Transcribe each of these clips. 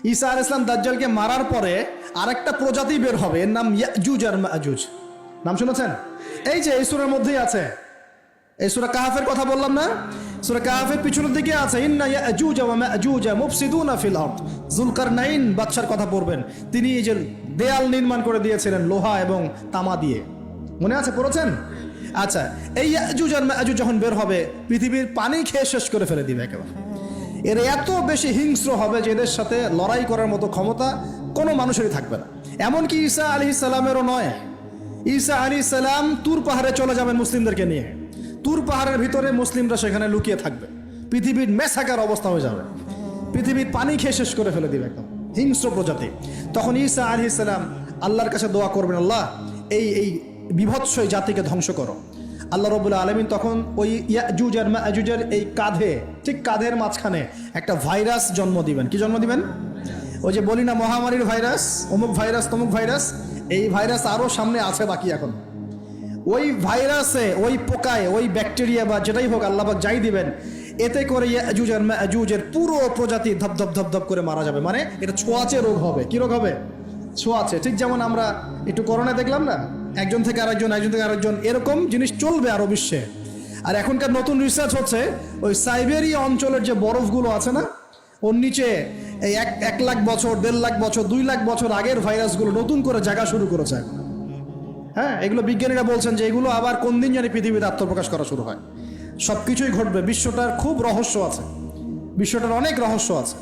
ঈসা আলাইহিস সালাম দাজ্জালকে মারার পরে আরেকটা প্রজাতি বের হবে, এর নাম ইয়াজুজ আর মাজুজ। নাম শুনেছেন? এই যে এই সূরার মধ্যেই আছে, এই সূরা কাহাফের কথা বললাম না, সূরা কাহাফের পিছনের দিকে আছে ইন্না ইয়াজুজ ওয়া মাজুজ মুফসিদুনা ফিল আরদ। যুলকারনাইন বাদশার কথা পড়বেন, তিনি এই যে দেয়াল নির্মাণ করে দিয়েছিলেন লোহা এবং তামা দিয়ে, মনে আছে, পড়েছেন? আচ্ছা, এই ইয়াজুজ আর মাজুজ যখন বের হবে পৃথিবীর পানি খেয়ে শেষ করে ফেলে দিবে একেবারে। এর এত বেশি হিংস্র হবে যে এদের সাথে লড়াই করার মতো ক্ষমতা কোনো মানুষেরই থাকবে না। এমনকি ঈসা আলাইহিস সালামেরও নয়। ঈসা আলাইহিস সালাম তুর পাহাড়ে চলে যাবেন মুসলিমদেরকে নিয়ে, তুর পাহাড়ের ভিতরে মুসলিমরা সেখানে লুকিয়ে থাকবে, পৃথিবীর মেসাকার অবস্থা হয়ে যাবে, পৃথিবীর পানি খেয়ে শেষ করে ফেলে দিবে একদম হিংস্র প্রজাতি। তখন ঈসা আলাইহিস সালাম আল্লাহর কাছে দোয়া করবেন, আল্লাহ এই বিভৎস এই জাতিকে ধ্বংস করো। আল্লাহ রাব্বুল আলামিন তখন ওই ইয়াজুজ আর মাজুজের এই কাঁধে, ঠিক কাঁধের মাঝখানে একটা ভাইরাস জন্ম দিবেন। কি জন্ম দিবেন? ওই যে বলি না মহামারীর ভাইরাস, অমুক ভাইরাস তমুক ভাইরাস, এই ভাইরাস আরও সামনে আছে বাকি এখন। ওই ভাইরাসে, ওই পোকায়, ওই ব্যাকটেরিয়া বা যেটাই হোক আল্লাহ পাক যাই দিবেন, এতে করে ইয়াজুজ আর মাজুজের পুরো প্রজাতি ধপ ধপ ধপ ধপ করে মারা যাবে। মানে এটা ছোঁয়াচে রোগ হবে। কি রোগ হবে? ছোঁয়াচে। ঠিক যেমন আমরা একটু করোনা দেখলাম না, একজন থেকে আরেকজন, একজন থেকে আরেকজন, এরকম জিনিস চলবে আরো বিশ্বে। আর এখনকার নতুন রিসার্চ হচ্ছে ওই সাইবেরিয়া অঞ্চলের যে বরফগুলো আছে না, ওর নিচে এই 1 লাখ বছর, 1.5 লাখ বছর, 2 লাখ বছর আগের ভাইরাসগুলো নতুন করে জায়গা শুরু করেছে এখন। হ্যাঁ, এগুলো বিজ্ঞানীরা বলছেন যে এগুলো আবার কোন দিন জানি পৃথিবীতে আত্মপ্রকাশ করা শুরু হয়। সব কিছুই ঘটবে। বিশ্বটার খুব রহস্য আছে, বিশ্বটার অনেক রহস্য আছে।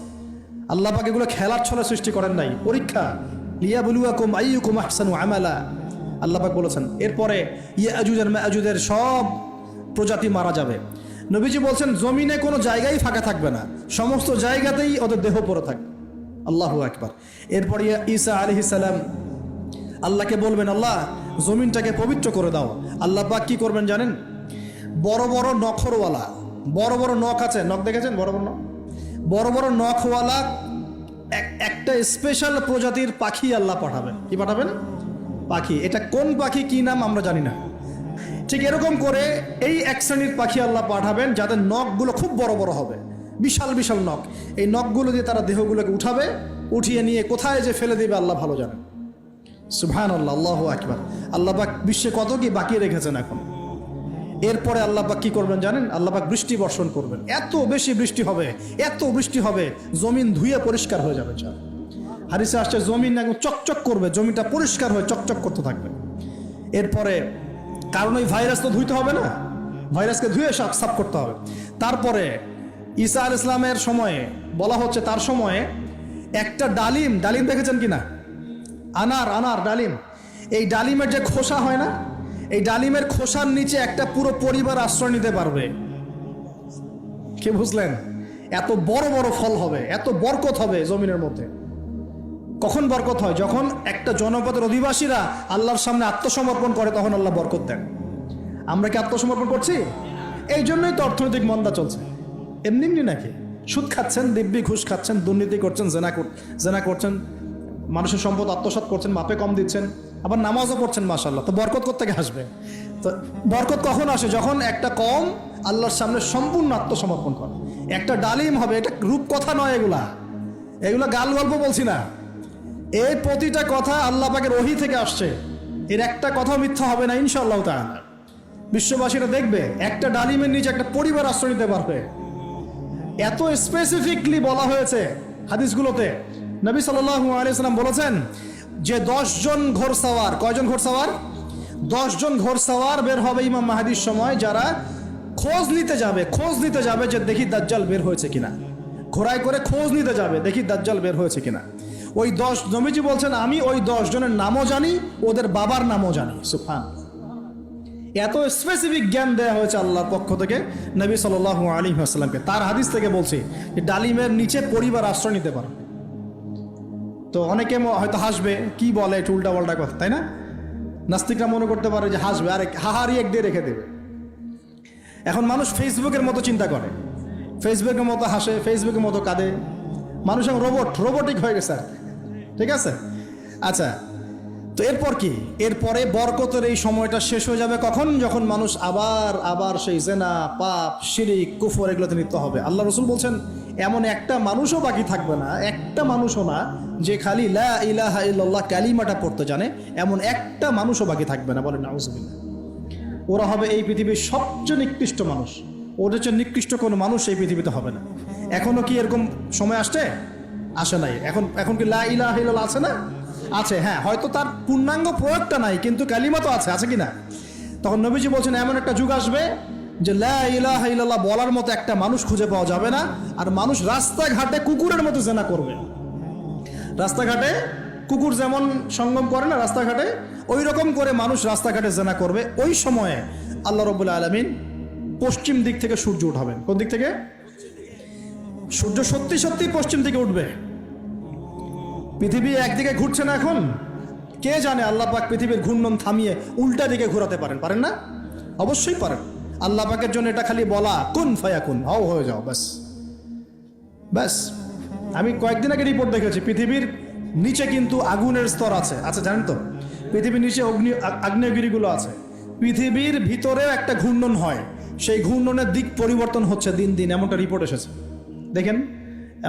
আল্লাহ পাক এগুলো খেলার ছলে সৃষ্টি করেন নাই, পরীক্ষা। লিয়াবলুয়াকুম আইয়ুকুম আহসানু আমালা, আল্লাহ পাক বলেছেন। এরপরে ইয়াজুজ আর মাজুজের সব প্রজাতি মারা যাবে। নবীজি বলছেন জমিনে কোনো জায়গায় ফাঁকা থাকবে না, সমস্ত জায়গাতেই ওদের দেহ পড়ে থাকবে। আল্লাহু আকবার। এরপরে ঈসা আলাইহিস সালাম আল্লাহকে বলবেন, আল্লাহ জমিনটাকে পবিত্র করে দাও। আল্লাহ পাক কি করবেন জানেন? বড় বড় নখরওয়ালা, বড় বড় নখ আছে, নখ দেখেছেন? বড় বড় নখ, বড় বড় নখওয়ালা একটা স্পেশাল প্রজাতির পাখি আল্লাহ পাঠাবেন। কি পাঠাবেন? পাখি। এটা কোন পাখি, কি নাম আমরা জানি না। ঠিক এরকম করে এই এক শ্রেণীর পাখি আল্লাহ পাঠাবেন যাদের নখগুলো খুব বড় বড় হবে, বিশাল বিশাল নখ। এই নখগুলো দিয়ে তারা দেহগুলোকে উঠাবে, উঠিয়ে নিয়ে কোথায় যে ফেলে দেবে আল্লাহ ভালো জানেন। সুবহানাল্লাহ, আল্লাহু আকবার। আল্লাহ পাক বিশ্বে কত কি বাকি রেখেছেন এখন। এরপরে আল্লাহ পাক কি করবেন জানেন? আল্লাহ পাক বৃষ্টি বর্ষণ করবেন। এত বেশি বৃষ্টি হবে, এত বৃষ্টি হবে, জমিন ধুয়ে পরিষ্কার হয়ে যাবে। হাদিসে আসছে জমিন একদম চকচক করবে, জমিটা পরিষ্কার হয়ে চকচক করতে থাকবে। এরপরে কারণ ওই ভাইরাস তো ধুইতে হবে না, ভাইরাসকে ধুয়ে সাফ করতে হবে। তারপরে ঈসা আলাইহিস সালামের সময়ে বলা হচ্ছে, তার সময়ে একটা ডালিম, ডালিম দেখেছেন কিনা? আনার ডালিম, এই ডালিমের যে খোসা হয় না, এই ডালিমের খোসার নিচে একটা পুরো পরিবার আশ্রয় নিতে পারবে। কি বুঝলেন? এত বড় বড় ফল হবে, এত বরকত হবে জমিনের মধ্যে। কখন বরকত হয়? যখন একটা জনপদের অধিবাসীরা আল্লাহর সামনে আত্মসমর্পণ করে, তখন আল্লাহ বরকত দেন। আমরা কি আত্মসমর্পণ করছি? এই জন্যই তো অর্থনৈতিক মন্দা চলছে। এমনি এমনি নাকি? সুদ খাচ্ছেন, দিব্যি ঘুষ খাচ্ছেন, দুর্নীতি করছেন, জেনা করছেন, মানুষের সম্পদ আত্মসাৎ করছেন, মাপে কম দিচ্ছেন, আবার নামাজও পড়ছেন, মাশাআল্লাহ। তো বরকত কোত্থেকে আসবে? তো বরকত কখন আসে? যখন একটা কম আল্লাহর সামনে সম্পূর্ণ আত্মসমর্পণ করে। একটা ডালিম হবে, এটা রূপকথা নয়, এগুলা গাল গল্প বলছি না। এই প্রতিটা কথা আল্লাহ পাকের ওহী থেকে আসছে, এর একটা কথা মিথ্যা হবে না ইনশাআল্লাহ তাআলা। বিশ্ববাসীরা দেখবে একটা ডালিমের নিচে একটা পরিবার আশ্রয় নিতে পারবে। এত স্পেসিফিকলি বলা হয়েছে হাদিসগুলোতে। নবী সাল্লাল্লাহু আলাইহি ওয়াসাল্লাম বলেছেন যে 10 জন ঘোড়সওয়ার, কয়জন ঘোড়সওয়ার? 10 জন ঘোড়সওয়ার বের হবে ইমাম মাহদির সময়, যারা খোঁজ নিতে যাবে যে দেখি দাজ্জাল বের হয়েছে কিনা। ঘোড়ায় করে খোঁজ নিতে যাবে, দেখি দাজ্জাল বের হয়েছে কিনা। ওই 10, নবীজি বলছেন আমি ওই 10 জনের নামও জানি, ওদের বাবার নামও জানি। সুবহানাল্লাহ, এত স্পেসিফিক জ্ঞান দেওয়া হয়েছে আল্লাহর পক্ষ থেকে নবী সাল্লাল্লাহু আলাইহি ওয়াসাল্লামকে। তার হাদিস থেকে বলছি যে ডালিমের নিচে পরিবার আশ্রয় নিতে পারবে। তো অনেকে হয়তো হাসবে, কি বলে একটু উল্টা পাল্টা কথা, তাই না? নাস্তিকরা মনে করতে পারে যে হাসবে, আর হাহারি এক দিয়ে রেখে দেবে। এখন মানুষ ফেসবুকের মতো চিন্তা করে, ফেসবুকের মতো হাসে, ফেসবুকের মতো কাঁদে। মানুষ এখন রোবটিক হয়ে গেছে। ঠিক আছে, আচ্ছা। তো এরপর কি? এরপরে বরকতের এই সময়টা শেষ হয়ে যাবে কখন? যখন মানুষ আবার সেই জেনা, পাপ, শিরিক, কুফর এগুলোতে লিপ্ত হবে। আল্লাহ রাসূল বলছেন এমন একটা মানুষও বাকি থাকবে না, একটা মানুষও না যে খালি লা ইলাহা ইল্লাল্লাহ কালিমাটা পড়তে জানে, এমন একটা মানুষও বাকি থাকবে না। বলেন নাউজুবিল্লাহ। ওরা হবে এই পৃথিবীর সবচেয়ে নিকৃষ্ট মানুষ। ওদের চেয়ে নিকৃষ্ট কোনো মানুষ এই পৃথিবীতে হবে না। এখনো কি এরকম সময় আসছে? আসে নাই। এখন কি লা ইলাহা ইল্লাল্লাহ আছে না? আছে, হ্যাঁ, হয়তো তার পূর্ণাঙ্গ প্রয়োগটা নাই, কিন্তু কালিমা তো আছে কি না? তখন নবীজি বলছেন এমন একটা যুগ আসবে যে লা ইলাহা ইল্লাল্লাহ বলার মতো একটা মানুষ খুঁজে পাওয়া যাবে না, আর মানুষ রাস্তাঘাটে কুকুরের মতো জেনা করবে। রাস্তাঘাটে কুকুর যেমন সঙ্গম করে না রাস্তাঘাটে, ওই রকম করে মানুষ রাস্তাঘাটে জেনা করবে। ওই সময়ে আল্লাহ রাব্বুল আলামিন পশ্চিম দিক থেকে সূর্য উঠাবেন। কোন দিক থেকে? সূর্য সত্যি সত্যি পশ্চিম দিকে উঠবে। পৃথিবী একদিকে ঘুরছে না এখন, কে জানে আল্লাহ পাক পৃথিবীর ঘূর্ণন থামিয়ে উল্টা দিকে ঘোরাতে পারেন না? অবশ্যই পারেন। আল্লাহ পাকের জন্য এটা খালি বলা, কুন ফায়াকুন, হও হয়ে যাও, ব্যাস ব্যাস। আমি কয়েকদিন আগে রিপোর্ট দেখেছি, পৃথিবীর নিচে কিন্তু আগুনের স্তর আছে, জানেন তো? পৃথিবীর নিচে আগ্নেয়গিরিগুলো আছে। পৃথিবীর ভিতরেও একটা ঘূর্ণন হয়, সেই ঘূর্ণনের দিক পরিবর্তন হচ্ছে দিন দিন, এমনটা রিপোর্ট এসেছে। দেখেন,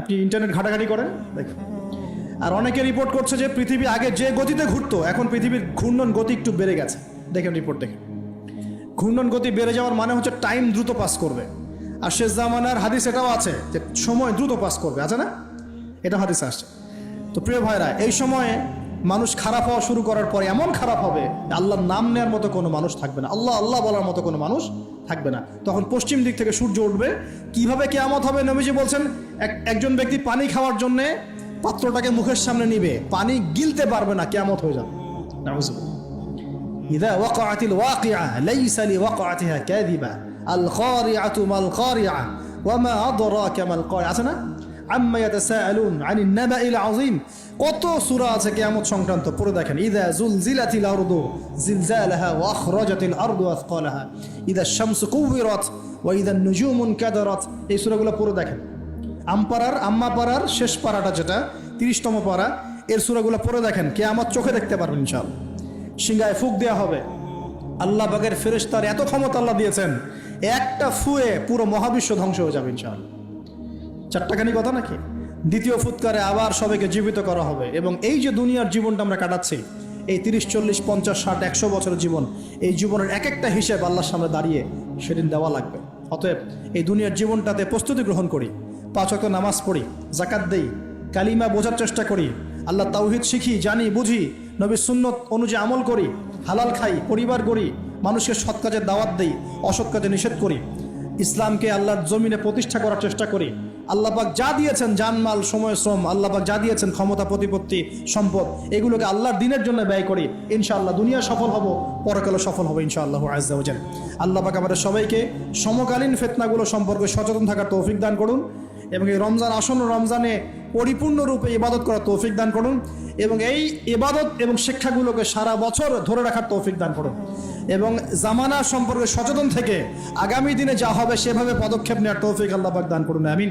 আপনি ইন্টারনেট ঘাটাঘাটি করেন, দেখেন। আর অনেকে রিপোর্ট করছে যে পৃথিবী আগে যে গতিতে ঘুরতো, এখন পৃথিবীর ঘূর্ণন গতি একটু বেড়ে গেছে। দেখেন রিপোর্ট, দেখেন। ঘূর্ণন গতি বেড়ে যাওয়ার মানে হচ্ছে টাইম দ্রুত পাস করবে। আর শেষ জামানার হাদিস এটাও আছে যে সময় দ্রুত পাস করবে, আছে না? এটা হাদিস আসছে। তো প্রিয় ভাইরা, এই সময়ে মানুষ খারাপ হওয়া শুরু করার পরে এমন খারাপ হবে, আল্লাহর নাম নেওয়ার মতো কোনো মানুষ থাকবে না, আল্লাহ আল্লাহ বলার মতো কোনো মানুষ থাকবে না। তখন পশ্চিম দিক থেকে সূর্য উঠবে। কিভাবে কিয়ামত হবে? নবীজি বলছেন একজন ব্যক্তি পানি খাওয়ার জন্যে পাত্রটাকে মুখের সামনে নিবে, পানি গিলতে পারবে না, কিয়ামত হয়ে যাবে। নাউজুবিল্লাহ। ইযা ওয়াকাআতিল ওয়াকিআ লাইসা লিওয়াকাআতিহা কাযিবা আল খারিআতু মাল খারিআ ওয়া মা আদরাকা মাল খারিআ, আছে না? আম্মা ইয়াতাসাআলুন আনিন নাবাইল আযীম। কত সূরা আছে কিয়ামত সংক্রান্ত, পড়ে দেখেন। ইযা যুলজিলাতিল আরদু জিলজালাহা ওয়া আখরাজাতিল আরদু আসকালাহা ইযা শামসু কুওয়িরাত ওয়া ইযা নুজুমু কাদারাত। এই সূরাগুলো পড়ে দেখেন। আম্মা পারার শেষ পারাটা, যেটা 30তম পারা, এর সূরাগুলো পড়ে দেখেন। কিয়ামত চোখে দেখতে পারবেন ইনশাআল্লাহ। সিংহায় ফুঁক দেওয়া হবে। আল্লাহ পাকের ফেরেশতার এত ক্ষমতা আল্লাহ দিয়েছেন, একটা ফুয়ে পুরো মহাবিশ্ব ধ্বংস হয়ে যাবে ইনশাআল্লাহ। চারটাখানি কথা নাকি? দ্বিতীয় ফুৎকারে আবার সবাইকে জীবিত করা হবে। এবং এই যে দুনিয়ার জীবনটা আমরা কাটাচ্ছি, এই 30, 40, 50, 60, 100 বছরের জীবন, এই জীবনের এক একটা হিসেব আল্লাহর সামনে দাঁড়িয়ে সেদিন দেওয়া লাগবে। অতএব এই দুনিয়ার জীবনটাতে প্রস্তুতি গ্রহণ করি, 5 ওয়াক্ত নামাজ পড়ি, যাকাত দেই, কালিমা বোঝার চেষ্টা করি, আল্লাহ তাওহীদ শিখি, জানি, বুঝি, নবীর সুন্নত অনুযায়ী আমল করি, হালাল খাই, পরিবার গড়ি, মানুষকে সৎ কাজে দাওয়াত দেই, অসৎ কাজে নিষেধ করি, ইসলামকে আল্লাহর জমিনে প্রতিষ্ঠা করার চেষ্টা করি। আল্লাহ পাক যা দিয়েছেন, জানমাল, সময়, শ্রম, আল্লাহ পাক যা দিয়েছেন, ক্ষমতা, প্রতিপত্তি, সম্পদ, এগুলোকে আল্লাহর দ্বীনের জন্য ব্যয় করি। ইনশাআল্লাহ দুনিয়া সফল হব, পরকালে সফল হবে ইনশাআল্লাহু আযজা ওয়া জাল্লা। আল্লাহ পাক আমাদের সবাইকে সমকালীন ফিতনাগুলো সম্পর্কে সচেতন থাকার তৌফিক দান করুন, এবং এই রমজান, আসন্ন রমজানে পরিপূর্ণরূপে ইবাদত করার তৌফিক দান করুন, এবং এই ইবাদত এবং শিক্ষাগুলোকে সারা বছর ধরে রাখার তৌফিক দান করুন, এবং জামানা সম্পর্কে সচেতন থেকে আগামী দিনে যা হবে সেভাবে পদক্ষেপ নেওয়ার তৌফিক আল্লাহ পাক দান করুন। আমিন।